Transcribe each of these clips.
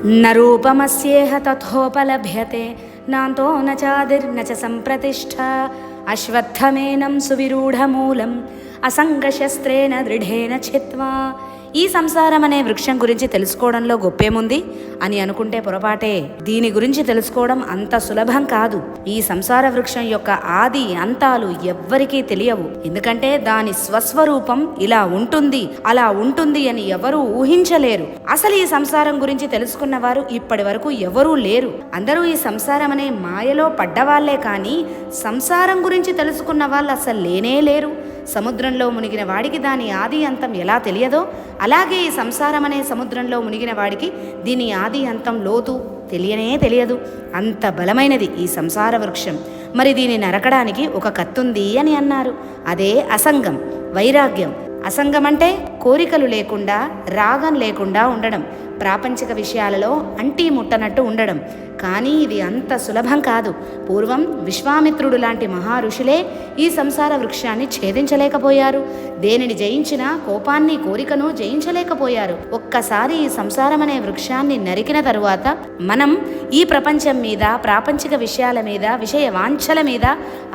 న రూపమస్యేహ తథోపలభ్యతే నాంతో న చాదిర్న చ సంప్రతిష్ఠ అశ్వత్థమేనం సువిరూఢమూలం అసంగశస్త్రేణ దృఢేన చిత్వా. ఈ సంసారం అనే వృక్షం గురించి తెలుసుకోవడంలో గొప్పేముంది అని అనుకుంటే పొరపాటే. దీని గురించి తెలుసుకోవడం అంత సులభం కాదు. ఈ సంసార వృక్షం యొక్క ఆది అంతాలు ఎవ్వరికీ తెలియవు. ఎందుకంటే దాని స్వస్వరూపం ఇలా ఉంటుంది అలా ఉంటుంది అని ఎవరూ ఊహించలేరు. అసలు ఈ సంసారం గురించి తెలుసుకున్న వారు ఇప్పటి వరకు ఎవరూ లేరు. అందరూ ఈ సంసారం అనే మాయలో పడ్డవాళ్లే కానీ సంసారం గురించి తెలుసుకున్న వాళ్ళు అసలు లేనే లేరు. సముద్రంలో మునిగిన వాడికి దాని ఆది అంతం ఎలా తెలియదో అలాగే ఈ సంసారం అనే సముద్రంలో మునిగిన వాడికి దీని ఆది అంతం లోతు తెలియనే తెలియదు. అంత బలమైనది ఈ సంసార వృక్షం. మరి దీన్ని నరకడానికి ఒక కత్తుంది అని అన్నారు. అదే అసంగం, వైరాగ్యం. అసంగం అంటే కోరికలు లేకుండా, రాగం లేకుండా ఉండడం, ప్రాపంచిక విషయాలలో అంటీ ముట్టనట్టు ఉండడం. కానీ ఇది అంత సులభం కాదు. పూర్వం విశ్వామిత్రుడు లాంటి మహారుషులే ఈ సంసార వృక్షాన్ని ఛేదించలేకపోయారు. దేనిని జయించినా కోపాన్ని, కోరికను జయించలేకపోయారు. ఒక్కసారి ఈ సంసారం అనే వృక్షాన్ని నరికిన తరువాత మనం ఈ ప్రపంచం మీద, ప్రాపంచిక విషయాల మీద, విషయ వాంఛల మీద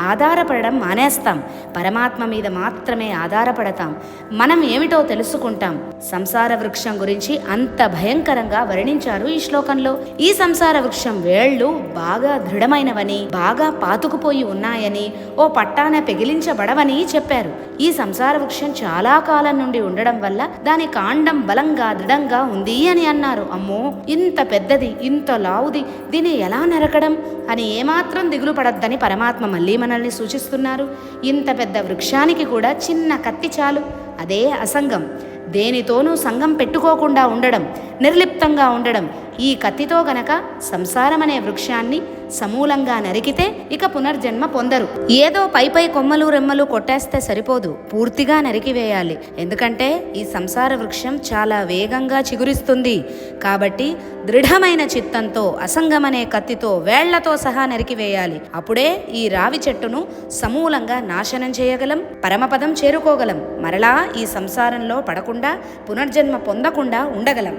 ఆధారపడడం మానేస్తాం. పరమాత్మ మీద మాత్రమే ఆధారపడతాం. మనం ఏమిటో తెలుసుకుంటాం. సంసార వృక్షం గురించి అంత భయంకరంగా వర్ణించారు ఈ శ్లోకంలో. ఈ సంసార వృక్షం వేళ్లు బాగా దృఢమైనవని, బాగా పాతుకుపోయి ఉన్నాయని, ఓ పట్టాన పెగిలించబడవని చెప్పారు. ఈ సంసార వృక్షం చాలా కాలం నుండి ఉండడం వల్ల దాని కాండం బలంగా దృఢంగా ఉంది అని అన్నారు. అమ్మో, ఇంత పెద్దది, ఇంత లావుది, దీన్ని ఎలా నరకడం అని ఏమాత్రం దిగులు పడొద్దని పరమాత్మ మళ్ళీ మనల్ని సూచిస్తున్నారు. ఇంత పెద్ద వృక్షానికి కూడా చిన్న కత్తి చాలు. అదే అసంగం. దేనితోనూ సంగం పెట్టుకోకుండా ఉండడం, నిర్లిప్తంగా ఉండడం. ఈ కత్తితో గనక సంసారం అనే వృక్షాన్ని సమూలంగా నరికితే ఇక పునర్జన్మ పొందరు. ఏదో పై కొమ్మలు రెమ్మలు కొట్టేస్తే సరిపోదు, పూర్తిగా నరికివేయాలి. ఎందుకంటే ఈ సంసార వృక్షం చాలా వేగంగా చిగురిస్తుంది. కాబట్టి దృఢమైన చిత్తంతో, అసంగమనే కత్తితో, వేళ్లతో సహా నరికివేయాలి. అప్పుడే ఈ రావి చెట్టును సమూలంగా నాశనం చేయగలం, పరమపదం చేరుకోగలం. మరలా ఈ సంసారంలో పడకుండా, పునర్జన్మ పొందకుండా ఉండగలం.